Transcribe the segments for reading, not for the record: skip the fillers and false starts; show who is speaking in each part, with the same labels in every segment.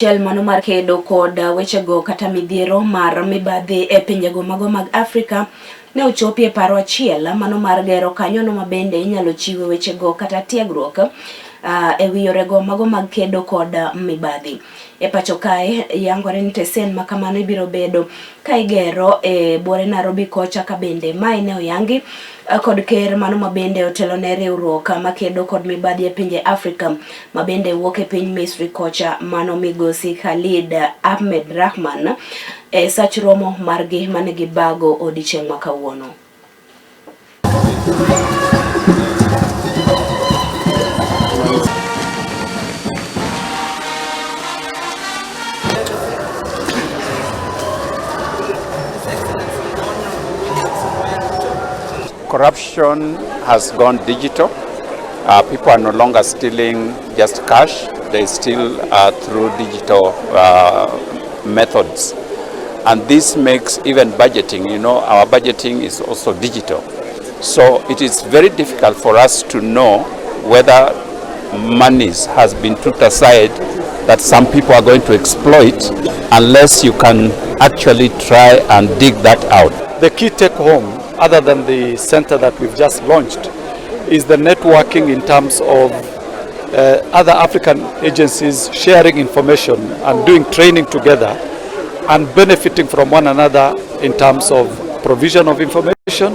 Speaker 1: Jal mano mar kedo kod wechego kata midhiero mar mibadhi e pinjego mago mag Afrika ne ochopie paro achiel mano mar gero kanyono mabende inyalo chiwe wechego kata tiegruok e wi yorego mago mag kedo kod mibadhi. E pacho kae yangore ni tesen makamano ibiro bedo ka igero e buore Nairobi kocha ka bende mae ne oyangi kod ker mano mabende otelo ne riwruok makedo kod mibadhi e pinje Afrika mabende wuok e piny Misri kocha mano migosi Khalid Ahmed Rahman e sach romo margi mane gibago odiochieng' ma kawuono.
Speaker 2: Corruption has gone digital. People are no longer stealing just cash. They steal through digital methods. And this makes even budgeting, our budgeting is also digital. So it is very difficult for us to know whether monies has been put aside that some people are going to exploit unless you can actually try and dig that out.
Speaker 3: The key take home, other than the center that we've just launched, is the networking in terms of other African agencies sharing information and doing training together and benefiting from one another in terms of provision of information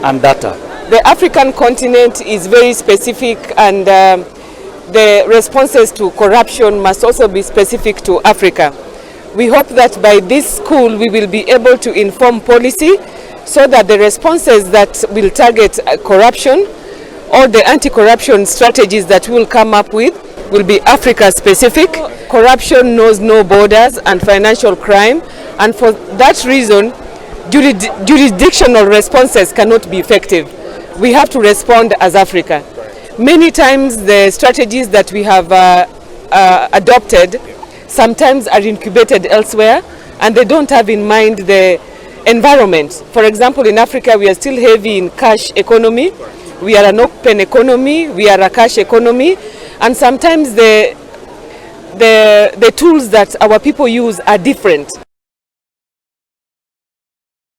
Speaker 3: and data.
Speaker 4: The African continent is very specific, and the responses to corruption must also be specific to Africa. We hope that by this school we will be able to inform policy so that the responses that will target corruption or the anti-corruption strategies that we'll come up with will be Africa specific. Corruption knows no borders and financial crime, and for that reason jurisdictional responses cannot be effective. We have to respond as Africa. Many times the strategies that we have adopted sometimes are incubated elsewhere and they don't have in mind the environment. For example, in Africa we are still heavy in cash economy. We are an open economy, we are a cash economy, and sometimes the tools that our people use are different.